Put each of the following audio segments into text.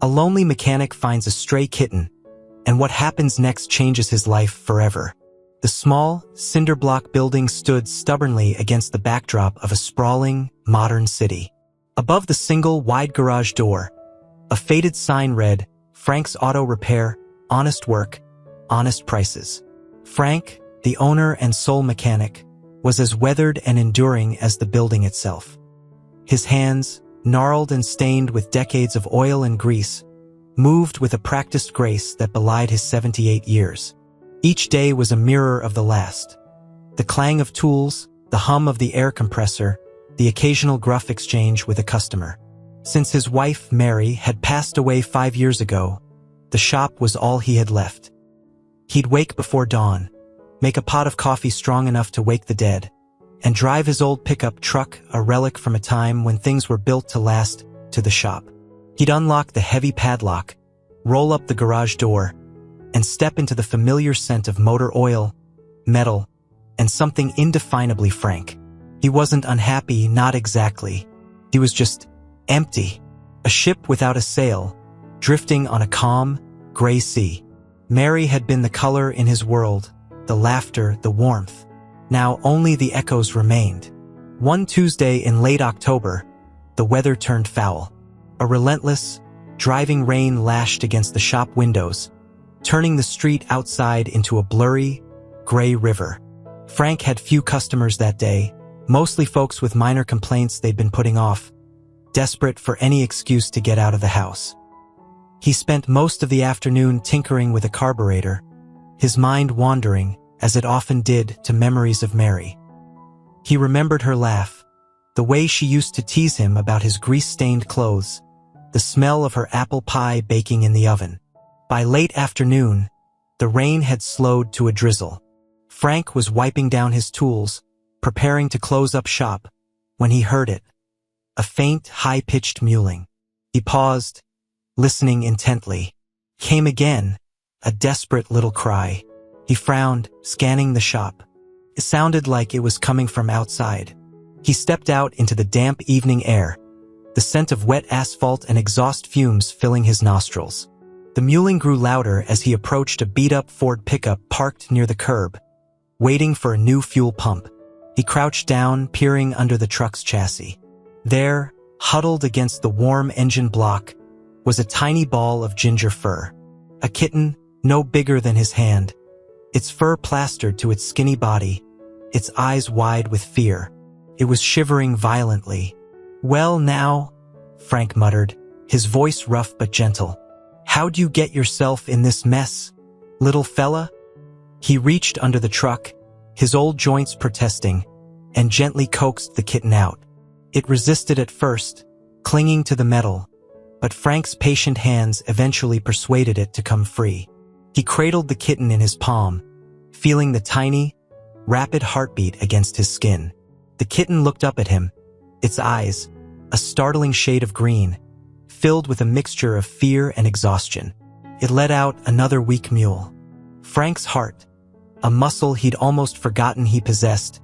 A lonely mechanic finds a stray kitten, and what happens next changes his life forever. The small, cinder-block building stood stubbornly against the backdrop of a sprawling, modern city. Above the single, wide garage door, a faded sign read, "Frank's Auto Repair, honest work, honest prices." Frank, the owner and sole mechanic, was as weathered and enduring as the building itself. His hands, gnarled and stained with decades of oil and grease, moved with a practiced grace that belied his 78 years. Each day was a mirror of the last. The clang of tools, the hum of the air compressor, the occasional gruff exchange with a customer. Since his wife, Mary, had passed away 5 years ago, the shop was all he had left. He'd wake before dawn, make a pot of coffee strong enough to wake the dead, and drive his old pickup truck, a relic from a time when things were built to last, to the shop. He'd unlock the heavy padlock, roll up the garage door, and step into the familiar scent of motor oil, metal, and something indefinably Frank. He wasn't unhappy, not exactly. He was just empty. A ship without a sail, drifting on a calm, gray sea. Mary had been the color in his world, the laughter, the warmth. Now only the echoes remained. One Tuesday in late October, the weather turned foul. A relentless, driving rain lashed against the shop windows, turning the street outside into a blurry, gray river. Frank had few customers that day, mostly folks with minor complaints they'd been putting off, desperate for any excuse to get out of the house. He spent most of the afternoon tinkering with a carburetor, his mind wandering, as it often did, to memories of Mary. He remembered her laugh, the way she used to tease him about his grease-stained clothes, the smell of her apple pie baking in the oven. By late afternoon, the rain had slowed to a drizzle. Frank was wiping down his tools, preparing to close up shop, when he heard it. A faint, high-pitched mewling. He paused, listening intently. Came again, a desperate little cry. He frowned, scanning the shop. It sounded like it was coming from outside. He stepped out into the damp evening air, the scent of wet asphalt and exhaust fumes filling his nostrils. The mewling grew louder as he approached a beat-up Ford pickup parked near the curb, waiting for a new fuel pump. He crouched down, peering under the truck's chassis. There, huddled against the warm engine block, was a tiny ball of ginger fur. A kitten, no bigger than his hand, its fur plastered to its skinny body, its eyes wide with fear. It was shivering violently. "Well now," Frank muttered, his voice rough but gentle. "How'd you get yourself in this mess, little fella?" He reached under the truck, his old joints protesting, and gently coaxed the kitten out. It resisted at first, clinging to the metal, but Frank's patient hands eventually persuaded it to come free. He cradled the kitten in his palm, feeling the tiny, rapid heartbeat against his skin. The kitten looked up at him, its eyes, a startling shade of green, filled with a mixture of fear and exhaustion. It let out another weak mewl. Frank's heart, a muscle he'd almost forgotten he possessed,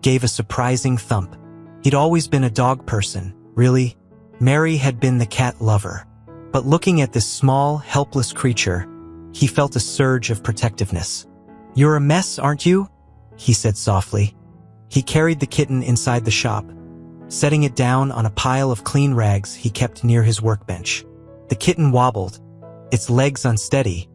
gave a surprising thump. He'd always been a dog person, really. Mary had been the cat lover. But looking at this small, helpless creature, he felt a surge of protectiveness. "You're a mess, aren't you?" he said softly. He carried the kitten inside the shop, setting it down on a pile of clean rags he kept near his workbench. The kitten wobbled, its legs unsteady,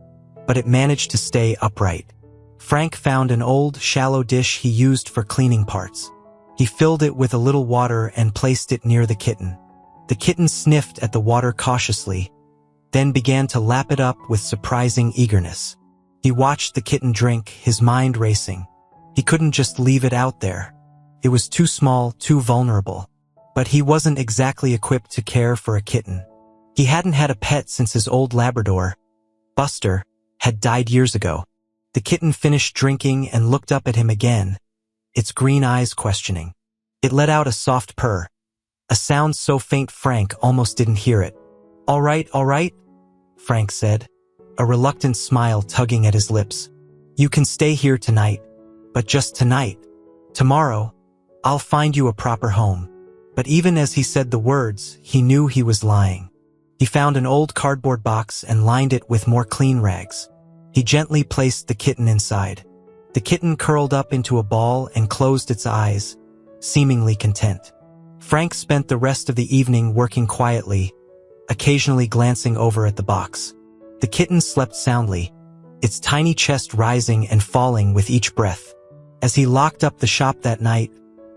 but it managed to stay upright. Frank found an old, shallow dish he used for cleaning parts. He filled it with a little water and placed it near the kitten. The kitten sniffed at the water cautiously, then began to lap it up with surprising eagerness. He watched the kitten drink, his mind racing. He couldn't just leave it out there. It was too small, too vulnerable. But he wasn't exactly equipped to care for a kitten. He hadn't had a pet since his old Labrador, Buster, had died years ago. The kitten finished drinking and looked up at him again, its green eyes questioning. It let out a soft purr, a sound so faint Frank almost didn't hear it. All right, Frank said, a reluctant smile tugging at his lips. "You can stay here tonight, but just tonight. Tomorrow, I'll find you a proper home." But even as he said the words, he knew he was lying. He found an old cardboard box and lined it with more clean rags. He gently placed the kitten inside. The kitten curled up into a ball and closed its eyes, seemingly content. Frank spent the rest of the evening working quietly, occasionally glancing over at the box. The kitten slept soundly, its tiny chest rising and falling with each breath. As he locked up the shop that night,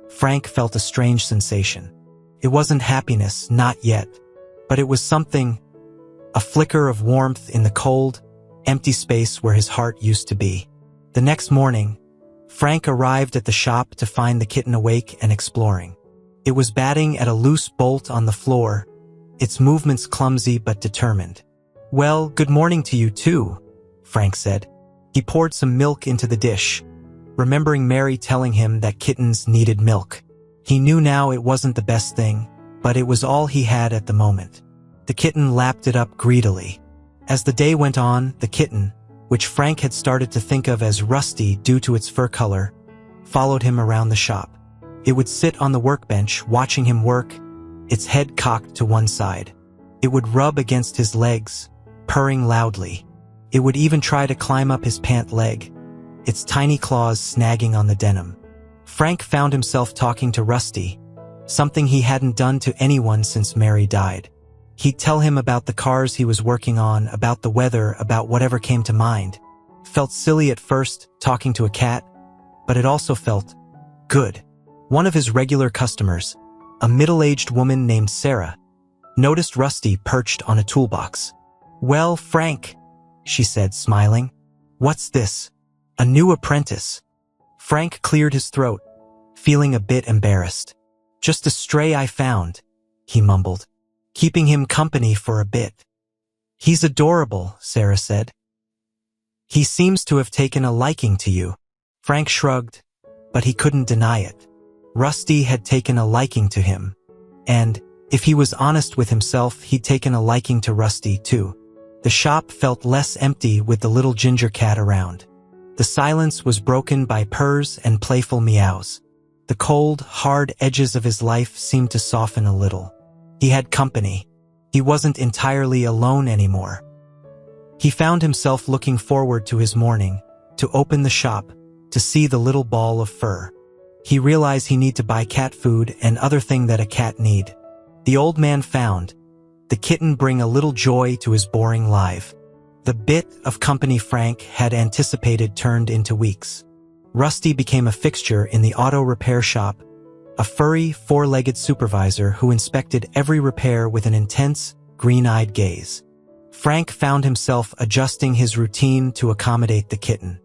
Frank felt a strange sensation. It wasn't happiness, not yet, but it was something, a flicker of warmth in the cold, empty space where his heart used to be. The next morning, Frank arrived at the shop to find the kitten awake and exploring. It was batting at a loose bolt on the floor, its movements clumsy but determined. "Well, good morning to you too," Frank said. He poured some milk into the dish, remembering Mary telling him that kittens needed milk. He knew now it wasn't the best thing, but it was all he had at the moment. The kitten lapped it up greedily. As the day went on, the kitten, which Frank had started to think of as rusty due to its fur color, followed him around the shop. It would sit on the workbench watching him work, its head cocked to one side. It would rub against his legs, purring loudly. It would even try to climb up his pant leg, its tiny claws snagging on the denim. Frank found himself talking to Rusty, something he hadn't done to anyone since Mary died. He'd tell him about the cars he was working on, about the weather, about whatever came to mind. Felt silly at first, talking to a cat, but it also felt good. One of his regular customers, a middle-aged woman named Sarah, noticed Rusty perched on a toolbox. "Well, Frank," she said, smiling. "What's this? A new apprentice?" Frank cleared his throat, feeling a bit embarrassed. "Just a stray I found," he mumbled, "keeping him company for a bit." "He's adorable," Sarah said. "He seems to have taken a liking to you." Frank shrugged, but he couldn't deny it. Rusty had taken a liking to him, and, if he was honest with himself, he'd taken a liking to Rusty too. The shop felt less empty with the little ginger cat around. The silence was broken by purrs and playful meows. The cold, hard edges of his life seemed to soften a little. He had company. He wasn't entirely alone anymore. He found himself looking forward to his morning, to open the shop, to see the little ball of fur. He realized he need to buy cat food and other thing that a cat need. The old man found the kitten bring a little joy to his boring life. The bit of company Frank had anticipated turned into weeks. Rusty became a fixture in the auto repair shop, a furry, four-legged supervisor who inspected every repair with an intense, green-eyed gaze. Frank found himself adjusting his routine to accommodate the kitten.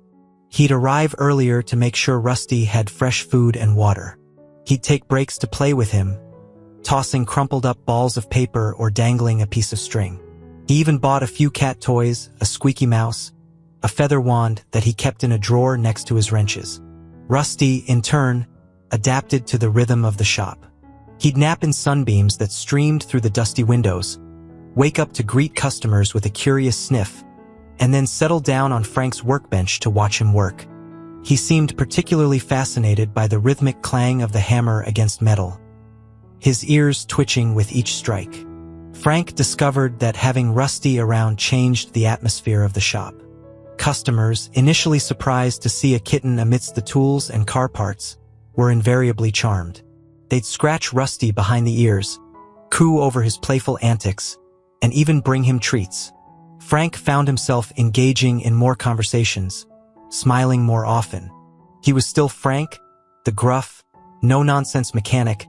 He'd arrive earlier to make sure Rusty had fresh food and water. He'd take breaks to play with him, tossing crumpled-up balls of paper or dangling a piece of string. He even bought a few cat toys, a squeaky mouse, a feather wand that he kept in a drawer next to his wrenches. Rusty, in turn, adapted to the rhythm of the shop. He'd nap in sunbeams that streamed through the dusty windows, wake up to greet customers with a curious sniff, and then settle down on Frank's workbench to watch him work. He seemed particularly fascinated by the rhythmic clang of the hammer against metal, his ears twitching with each strike. Frank discovered that having Rusty around changed the atmosphere of the shop. Customers, initially surprised to see a kitten amidst the tools and car parts, were invariably charmed. They'd scratch Rusty behind the ears, coo over his playful antics, and even bring him treats. Frank found himself engaging in more conversations, smiling more often. He was still Frank, the gruff, no-nonsense mechanic,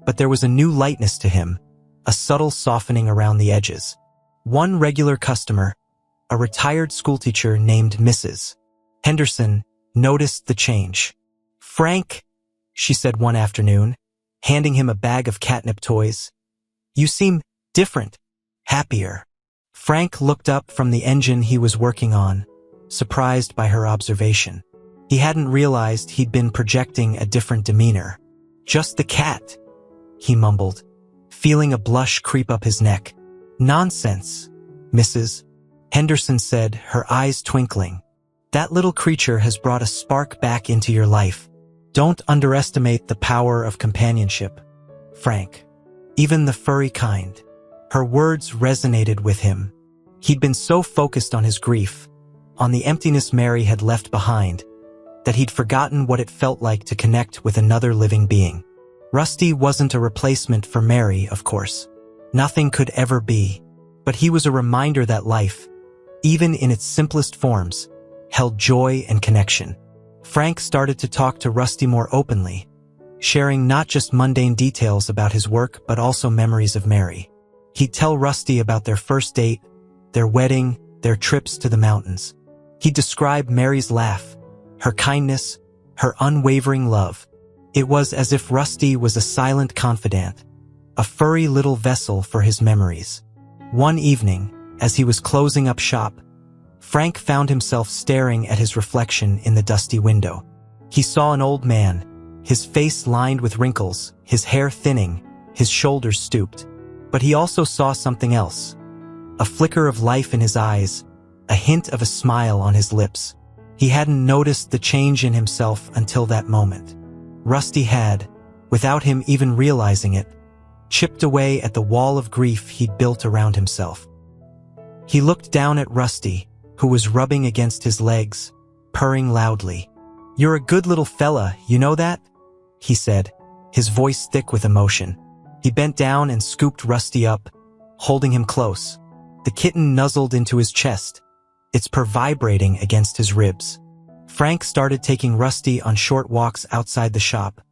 but there was a new lightness to him, a subtle softening around the edges. One regular customer, a retired schoolteacher named Mrs. Henderson, noticed the change. "Frank," she said one afternoon, handing him a bag of catnip toys, "you seem different, happier." Frank looked up from the engine he was working on, surprised by her observation. He hadn't realized he'd been projecting a different demeanor. "Just the cat," he mumbled, feeling a blush creep up his neck. "Nonsense," Mrs. Henderson said, her eyes twinkling. "That little creature has brought a spark back into your life. Don't underestimate the power of companionship, Frank. Even the furry kind." Her words resonated with him. He'd been so focused on his grief, on the emptiness Mary had left behind, that he'd forgotten what it felt like to connect with another living being. Rusty wasn't a replacement for Mary, of course. Nothing could ever be. But he was a reminder that life, even in its simplest forms, held joy and connection. Frank started to talk to Rusty more openly, sharing not just mundane details about his work but also memories of Mary. He'd tell Rusty about their first date, their wedding, their trips to the mountains. He'd describe Mary's laugh, her kindness, her unwavering love. It was as if Rusty was a silent confidant, a furry little vessel for his memories. One evening, as he was closing up shop, Frank found himself staring at his reflection in the dusty window. He saw an old man, his face lined with wrinkles, his hair thinning, his shoulders stooped. But he also saw something else. A flicker of life in his eyes, a hint of a smile on his lips. He hadn't noticed the change in himself until that moment. Rusty had, without him even realizing it, chipped away at the wall of grief he'd built around himself. He looked down at Rusty, who was rubbing against his legs, purring loudly. "You're a good little fella, you know that?" he said, his voice thick with emotion. He bent down and scooped Rusty up, holding him close. The kitten nuzzled into his chest, its purr vibrating against his ribs. Frank started taking Rusty on short walks outside the shop,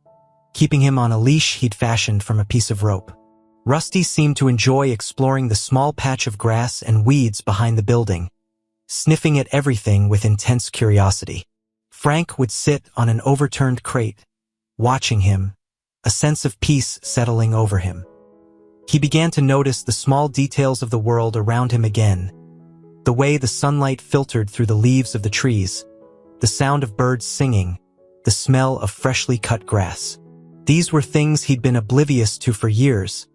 keeping him on a leash he'd fashioned from a piece of rope. Rusty seemed to enjoy exploring the small patch of grass and weeds behind the building, sniffing at everything with intense curiosity. Frank would sit on an overturned crate, watching him, a sense of peace settling over him. He began to notice the small details of the world around him again, the way the sunlight filtered through the leaves of the trees, the sound of birds singing, the smell of freshly cut grass. These were things he'd been oblivious to for years,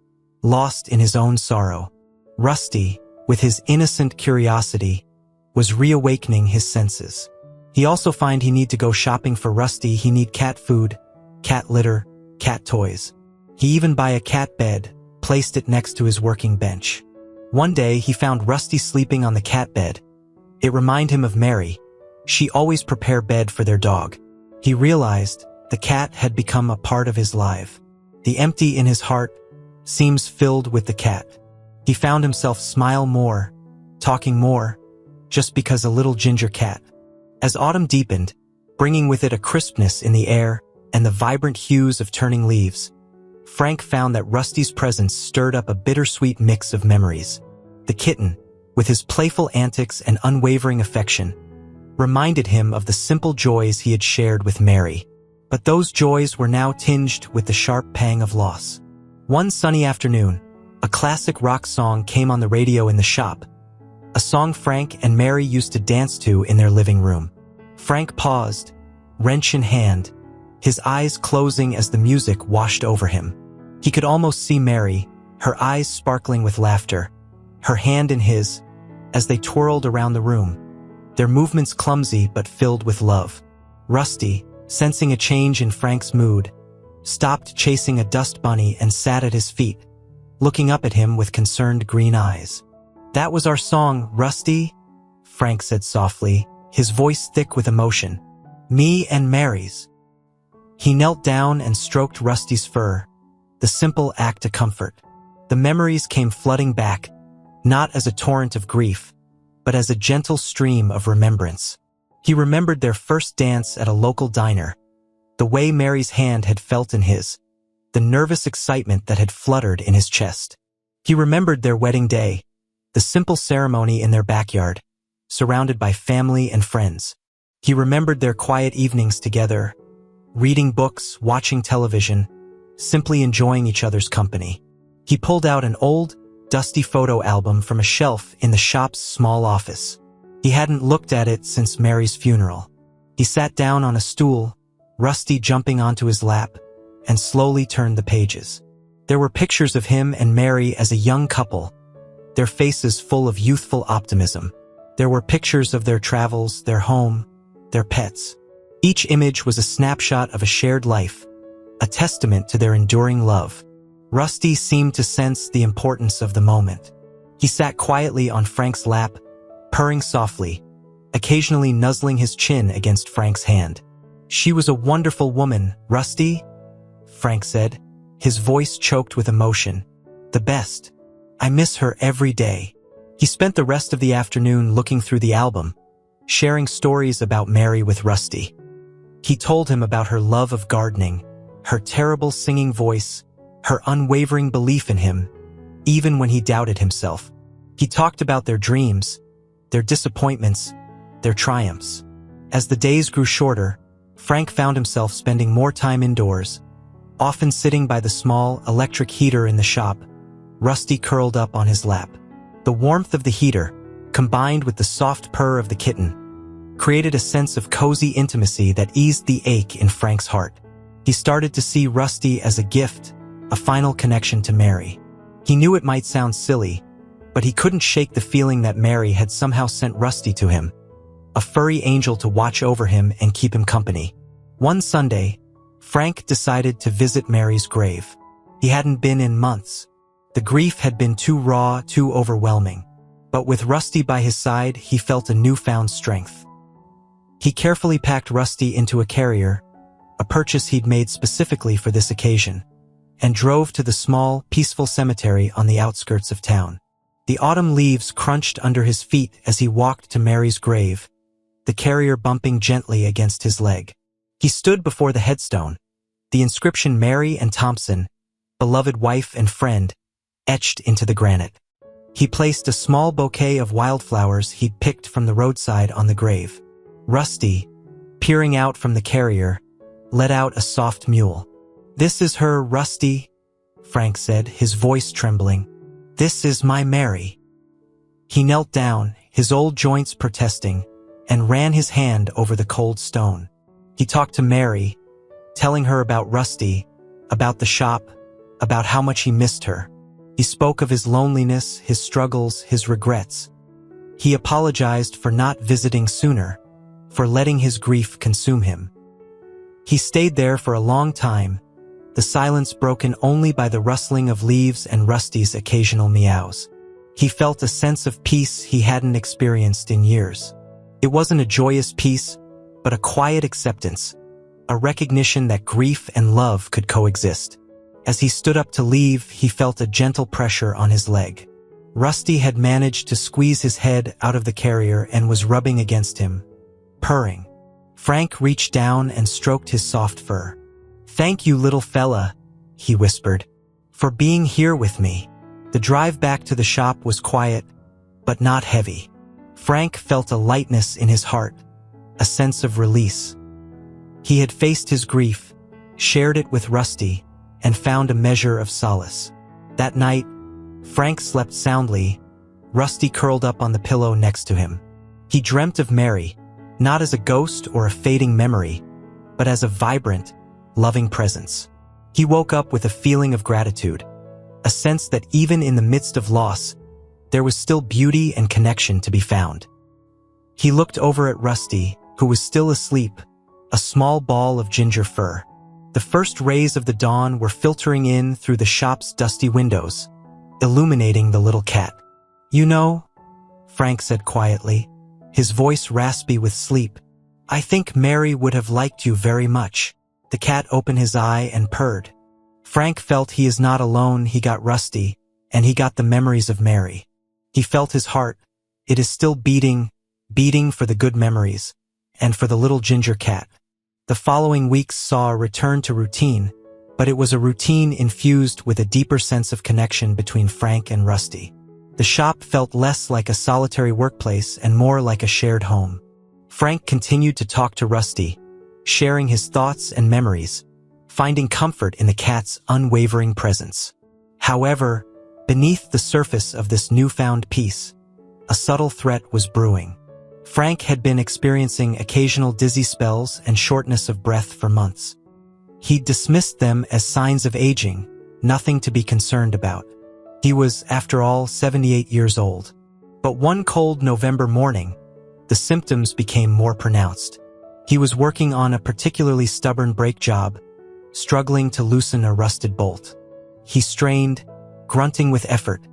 lost in his own sorrow. Rusty, with his innocent curiosity, was reawakening his senses. He also found he need to go shopping for Rusty. He need cat food, cat litter, cat toys. He even buy a cat bed, placed it next to his working bench. One day he found Rusty sleeping on the cat bed. It reminded him of Mary. She always prepare bed for their dog. He realized the cat had become a part of his life. The empty in his heart seems filled with the cat. He found himself smile more, talking more, just because a little ginger cat. As autumn deepened, bringing with it a crispness in the air and the vibrant hues of turning leaves, Frank found that Rusty's presence stirred up a bittersweet mix of memories. The kitten, with his playful antics and unwavering affection, reminded him of the simple joys he had shared with Mary. But those joys were now tinged with the sharp pang of loss. One sunny afternoon, a classic rock song came on the radio in the shop, a song Frank and Mary used to dance to in their living room. Frank paused, wrench in hand, his eyes closing as the music washed over him. He could almost see Mary, her eyes sparkling with laughter, her hand in his, as they twirled around the room, their movements clumsy but filled with love. Rusty, sensing a change in Frank's mood, stopped chasing a dust bunny and sat at his feet, looking up at him with concerned green eyes. "That was our song, Rusty," Frank said softly, his voice thick with emotion. "Me and Mary's." He knelt down and stroked Rusty's fur, the simple act of comfort. The memories came flooding back, not as a torrent of grief, but as a gentle stream of remembrance. He remembered their first dance at a local diner, the way Mary's hand had felt in his, the nervous excitement that had fluttered in his chest. He remembered their wedding day, the simple ceremony in their backyard, surrounded by family and friends. He remembered their quiet evenings together, reading books, watching television, simply enjoying each other's company. He pulled out an old, dusty photo album from a shelf in the shop's small office. He hadn't looked at it since Mary's funeral. He sat down on a stool, Rusty jumping onto his lap, and slowly turned the pages. There were pictures of him and Mary as a young couple, their faces full of youthful optimism. There were pictures of their travels, their home, their pets. Each image was a snapshot of a shared life, a testament to their enduring love. Rusty seemed to sense the importance of the moment. He sat quietly on Frank's lap, purring softly, occasionally nuzzling his chin against Frank's hand. "She was a wonderful woman, Rusty," Frank said, his voice choked with emotion. "The best. I miss her every day." He spent the rest of the afternoon looking through the album, sharing stories about Mary with Rusty. He told him about her love of gardening, her terrible singing voice, her unwavering belief in him, even when he doubted himself. He talked about their dreams, their disappointments, their triumphs. As the days grew shorter, Frank found himself spending more time indoors, often sitting by the small electric heater in the shop, Rusty curled up on his lap. The warmth of the heater, combined with the soft purr of the kitten, created a sense of cozy intimacy that eased the ache in Frank's heart. He started to see Rusty as a gift, a final connection to Mary. He knew it might sound silly, but he couldn't shake the feeling that Mary had somehow sent Rusty to him, a furry angel to watch over him and keep him company. One Sunday, Frank decided to visit Mary's grave. He hadn't been in months. The grief had been too raw, too overwhelming. But with Rusty by his side, he felt a newfound strength. He carefully packed Rusty into a carrier, a purchase he'd made specifically for this occasion, and drove to the small, peaceful cemetery on the outskirts of town. The autumn leaves crunched under his feet as he walked to Mary's grave, the carrier bumping gently against his leg. He stood before the headstone, the inscription "Mary and Thompson, beloved wife and friend," etched into the granite. He placed a small bouquet of wildflowers he'd picked from the roadside on the grave. Rusty, peering out from the carrier, let out a soft mewl. "This is her, Rusty," Frank said, his voice trembling. "This is my Mary." He knelt down, his old joints protesting, and ran his hand over the cold stone. He talked to Mary, telling her about Rusty, about the shop, about how much he missed her. He spoke of his loneliness, his struggles, his regrets. He apologized for not visiting sooner, for letting his grief consume him. He stayed there for a long time, the silence broken only by the rustling of leaves and Rusty's occasional meows. He felt a sense of peace he hadn't experienced in years. It wasn't a joyous peace, but a quiet acceptance, a recognition that grief and love could coexist. As he stood up to leave, he felt a gentle pressure on his leg. Rusty had managed to squeeze his head out of the carrier and was rubbing against him, purring. Frank reached down and stroked his soft fur. "Thank you, little fella," he whispered, "for being here with me." The drive back to the shop was quiet, but not heavy. Frank felt a lightness in his heart, a sense of release. He had faced his grief, shared it with Rusty, and found a measure of solace. That night, Frank slept soundly, Rusty curled up on the pillow next to him. He dreamt of Mary, not as a ghost or a fading memory, but as a vibrant, loving presence. He woke up with a feeling of gratitude, a sense that even in the midst of loss, there was still beauty and connection to be found. He looked over at Rusty, who was still asleep, a small ball of ginger fur. The first rays of the dawn were filtering in through the shop's dusty windows, illuminating the little cat. "You know," Frank said quietly, his voice raspy with sleep, "I think Mary would have liked you very much." The cat opened his eye and purred. Frank felt he is not alone. He got Rusty, and he got the memories of Mary. He felt his heart. It is still beating for the good memories, and for the little ginger cat. The following weeks saw a return to routine, but it was a routine infused with a deeper sense of connection between Frank and Rusty. The shop felt less like a solitary workplace and more like a shared home. Frank continued to talk to Rusty, sharing his thoughts and memories, finding comfort in the cat's unwavering presence. However, beneath the surface of this newfound peace, a subtle threat was brewing. Frank had been experiencing occasional dizzy spells and shortness of breath for months. He dismissed them as signs of aging, nothing to be concerned about. He was, after all, 78 years old. But one cold November morning, the symptoms became more pronounced. He was working on a particularly stubborn brake job, struggling to loosen a rusted bolt. He strained, grunting with effort,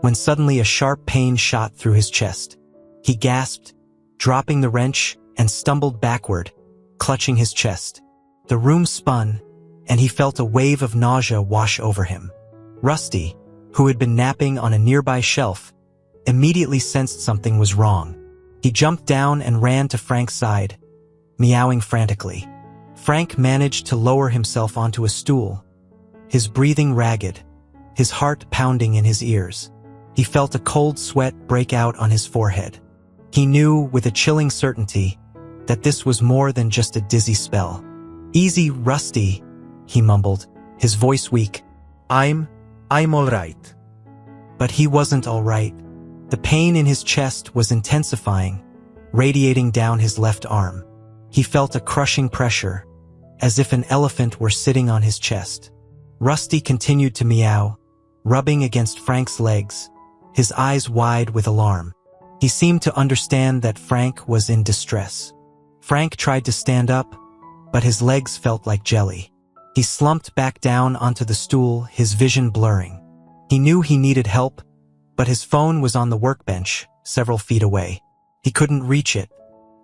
when suddenly a sharp pain shot through his chest. He gasped, dropping the wrench, and stumbled backward, clutching his chest. The room spun, and he felt a wave of nausea wash over him. Rusty, who had been napping on a nearby shelf, immediately sensed something was wrong. He jumped down and ran to Frank's side, meowing frantically. Frank managed to lower himself onto a stool, his breathing ragged, his heart pounding in his ears. He felt a cold sweat break out on his forehead. He knew with a chilling certainty that this was more than just a dizzy spell. "Easy, Rusty," he mumbled, his voice weak. I'm all right." But he wasn't all right. The pain in his chest was intensifying, radiating down his left arm. He felt a crushing pressure, as if an elephant were sitting on his chest. Rusty continued to meow, rubbing against Frank's legs, his eyes wide with alarm. He seemed to understand that Frank was in distress. Frank tried to stand up, but his legs felt like jelly. He slumped back down onto the stool, his vision blurring. He knew he needed help, but his phone was on the workbench, several feet away. He couldn't reach it.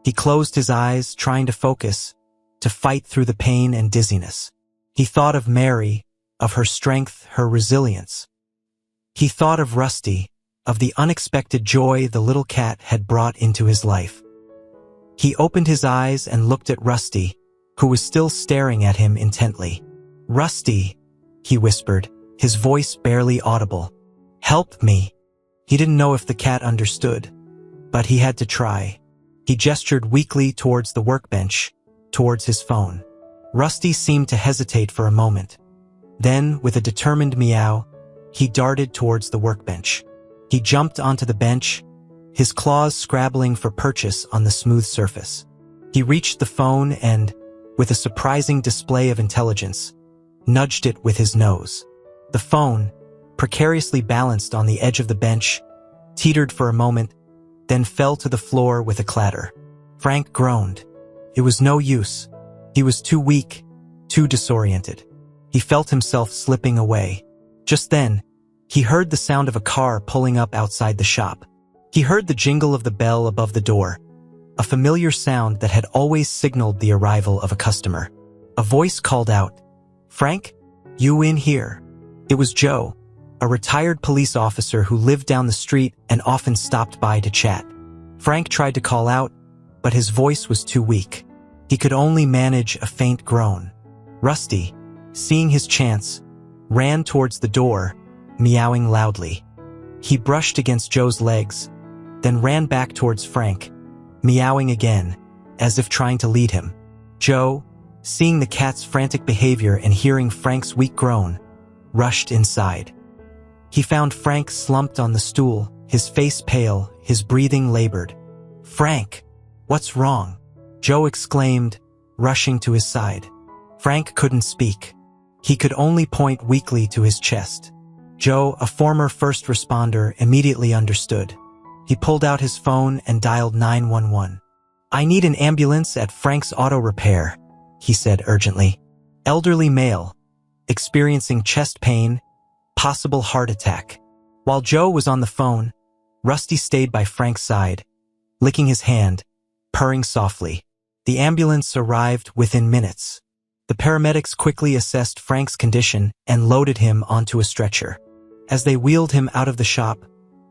He closed his eyes, trying to focus, to fight through the pain and dizziness. He thought of Mary, of her strength, her resilience. He thought of Rusty, of the unexpected joy the little cat had brought into his life. He opened his eyes and looked at Rusty, who was still staring at him intently. "Rusty," he whispered, his voice barely audible. "Help me." He didn't know if the cat understood, but he had to try. He gestured weakly towards the workbench, towards his phone. Rusty seemed to hesitate for a moment. Then, with a determined meow, he darted towards the workbench. He jumped onto the bench, his claws scrabbling for purchase on the smooth surface. He reached the phone and, with a surprising display of intelligence, nudged it with his nose. The phone, precariously balanced on the edge of the bench, teetered for a moment, then fell to the floor with a clatter. Frank groaned. It was no use. He was too weak, too disoriented. He felt himself slipping away. Just then, he heard the sound of a car pulling up outside the shop. He heard the jingle of the bell above the door, a familiar sound that had always signaled the arrival of a customer. A voice called out, "Frank, you in here?" It was Joe, a retired police officer who lived down the street and often stopped by to chat. Frank tried to call out, but his voice was too weak. He could only manage a faint groan. Rusty, seeing his chance, ran towards the door, meowing loudly. He brushed against Joe's legs, then ran back towards Frank, meowing again, as if trying to lead him. Joe, seeing the cat's frantic behavior and hearing Frank's weak groan, rushed inside. He found Frank slumped on the stool, his face pale, his breathing labored. "Frank, what's wrong?" Joe exclaimed, rushing to his side. Frank couldn't speak. He could only point weakly to his chest. Joe, a former first responder, immediately understood. He pulled out his phone and dialed 911. "I need an ambulance at Frank's Auto Repair," he said urgently. "Elderly male, experiencing chest pain, possible heart attack." While Joe was on the phone, Rusty stayed by Frank's side, licking his hand, purring softly. The ambulance arrived within minutes. The paramedics quickly assessed Frank's condition and loaded him onto a stretcher. As they wheeled him out of the shop,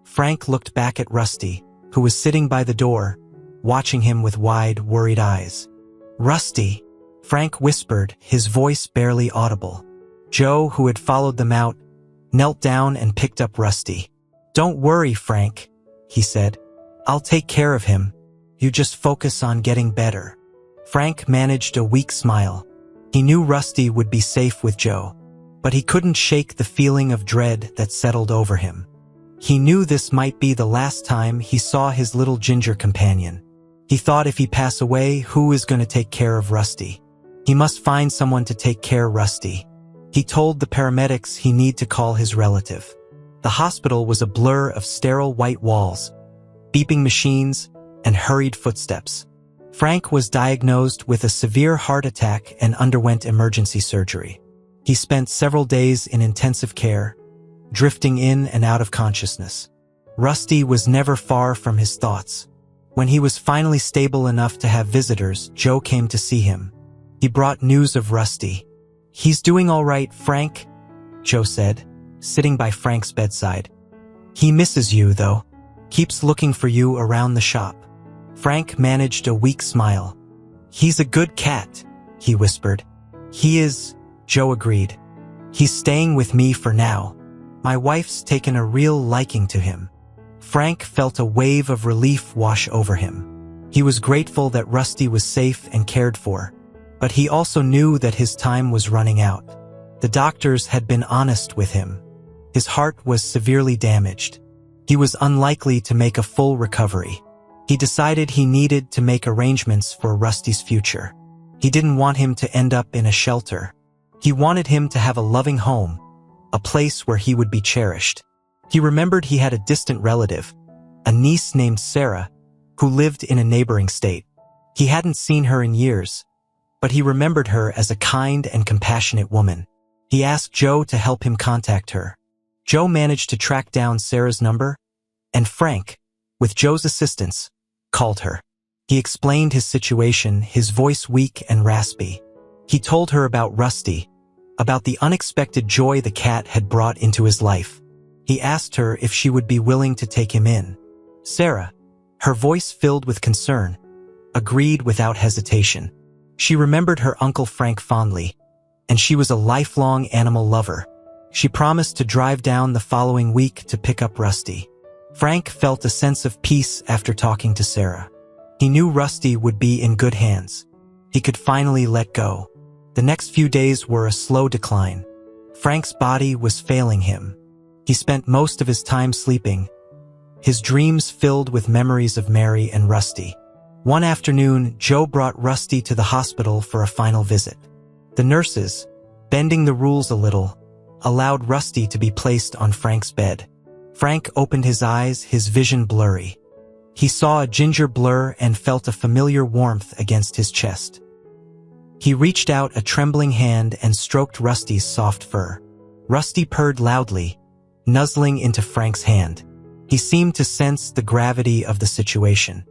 Frank looked back at Rusty, who was sitting by the door, watching him with wide, worried eyes. "Rusty," Frank whispered, his voice barely audible. Joe, who had followed them out, knelt down and picked up Rusty. "Don't worry, Frank," he said. "I'll take care of him. You just focus on getting better." Frank managed a weak smile. He knew Rusty would be safe with Joe, but he couldn't shake the feeling of dread that settled over him. He knew this might be the last time he saw his little ginger companion. He thought if he passed away, who is going to take care of Rusty? He must find someone to take care of Rusty. He told the paramedics he needed to call his relative. The hospital was a blur of sterile white walls, beeping machines, and hurried footsteps. Frank was diagnosed with a severe heart attack and underwent emergency surgery. He spent several days in intensive care, drifting in and out of consciousness. Rusty was never far from his thoughts. When he was finally stable enough to have visitors, Joe came to see him. He brought news of Rusty. "He's doing all right, Frank," Joe said, sitting by Frank's bedside. "He misses you, though. Keeps looking for you around the shop." Frank managed a weak smile. "He's a good cat," he whispered. "He is," Joe agreed. "He's staying with me for now. My wife's taken a real liking to him." Frank felt a wave of relief wash over him. He was grateful that Rusty was safe and cared for, but he also knew that his time was running out. The doctors had been honest with him. His heart was severely damaged. He was unlikely to make a full recovery. He decided he needed to make arrangements for Rusty's future. He didn't want him to end up in a shelter. He wanted him to have a loving home, a place where he would be cherished. He remembered he had a distant relative, a niece named Sarah, who lived in a neighboring state. He hadn't seen her in years, but he remembered her as a kind and compassionate woman. He asked Joe to help him contact her. Joe managed to track down Sarah's number, and Frank, with Joe's assistance, called her. He explained his situation, his voice weak and raspy. He told her about Rusty, about the unexpected joy the cat had brought into his life. He asked her if she would be willing to take him in. Sarah, her voice filled with concern, agreed without hesitation. She remembered her Uncle Frank fondly, and she was a lifelong animal lover. She promised to drive down the following week to pick up Rusty. Frank felt a sense of peace after talking to Sarah. He knew Rusty would be in good hands. He could finally let go. The next few days were a slow decline. Frank's body was failing him. He spent most of his time sleeping, his dreams filled with memories of Mary and Rusty. One afternoon, Joe brought Rusty to the hospital for a final visit. The nurses, bending the rules a little, allowed Rusty to be placed on Frank's bed. Frank opened his eyes, his vision blurry. He saw a ginger blur and felt a familiar warmth against his chest. He reached out a trembling hand and stroked Rusty's soft fur. Rusty purred loudly, nuzzling into Frank's hand. He seemed to sense the gravity of the situation.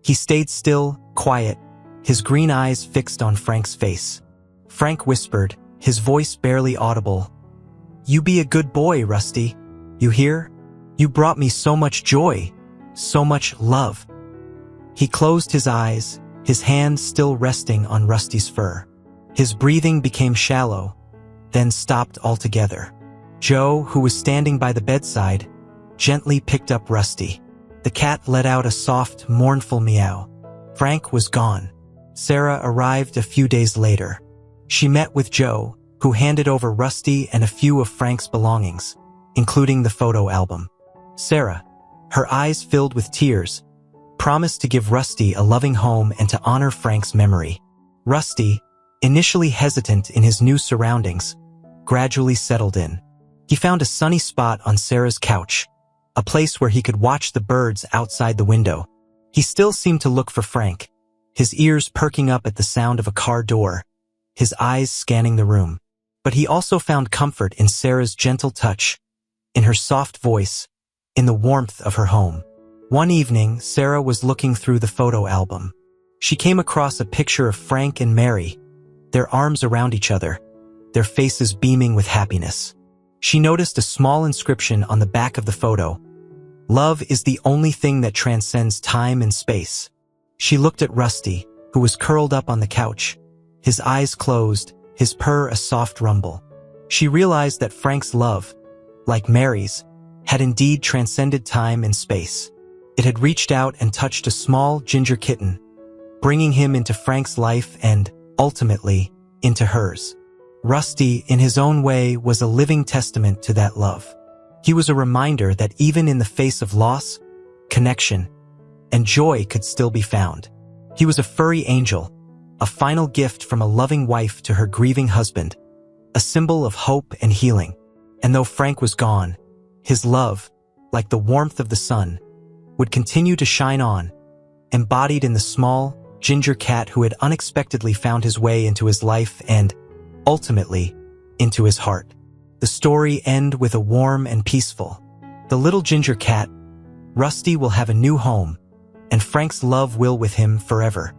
He stayed still, quiet, his green eyes fixed on Frank's face. Frank whispered, his voice barely audible, "You be a good boy, Rusty. You hear? You brought me so much joy, so much love." He closed his eyes, his hand still resting on Rusty's fur. His breathing became shallow, then stopped altogether. Joe, who was standing by the bedside, gently picked up Rusty. The cat let out a soft, mournful meow. Frank was gone. Sarah arrived a few days later. She met with Joe, who handed over Rusty and a few of Frank's belongings, including the photo album. Sarah, her eyes filled with tears, promised to give Rusty a loving home and to honor Frank's memory. Rusty, initially hesitant in his new surroundings, gradually settled in. He found a sunny spot on Sarah's couch, a place where he could watch the birds outside the window. He still seemed to look for Frank, his ears perking up at the sound of a car door, his eyes scanning the room. But he also found comfort in Sarah's gentle touch, in her soft voice, in the warmth of her home. One evening, Sarah was looking through the photo album. She came across a picture of Frank and Mary, their arms around each other, their faces beaming with happiness. She noticed a small inscription on the back of the photo. "Love is the only thing that transcends time and space." She looked at Rusty, who was curled up on the couch, his eyes closed, his purr a soft rumble. She realized that Frank's love, like Mary's, had indeed transcended time and space. It had reached out and touched a small ginger kitten, bringing him into Frank's life and, ultimately, into hers. Rusty, in his own way, was a living testament to that love. He was a reminder that even in the face of loss, connection, and joy could still be found. He was a furry angel, a final gift from a loving wife to her grieving husband, a symbol of hope and healing. And though Frank was gone, his love, like the warmth of the sun, would continue to shine on, embodied in the small, ginger cat who had unexpectedly found his way into his life and, ultimately, into his heart. The story ends with a warm and peaceful. The little ginger cat, Rusty, will have a new home, and Frank's love will with him forever.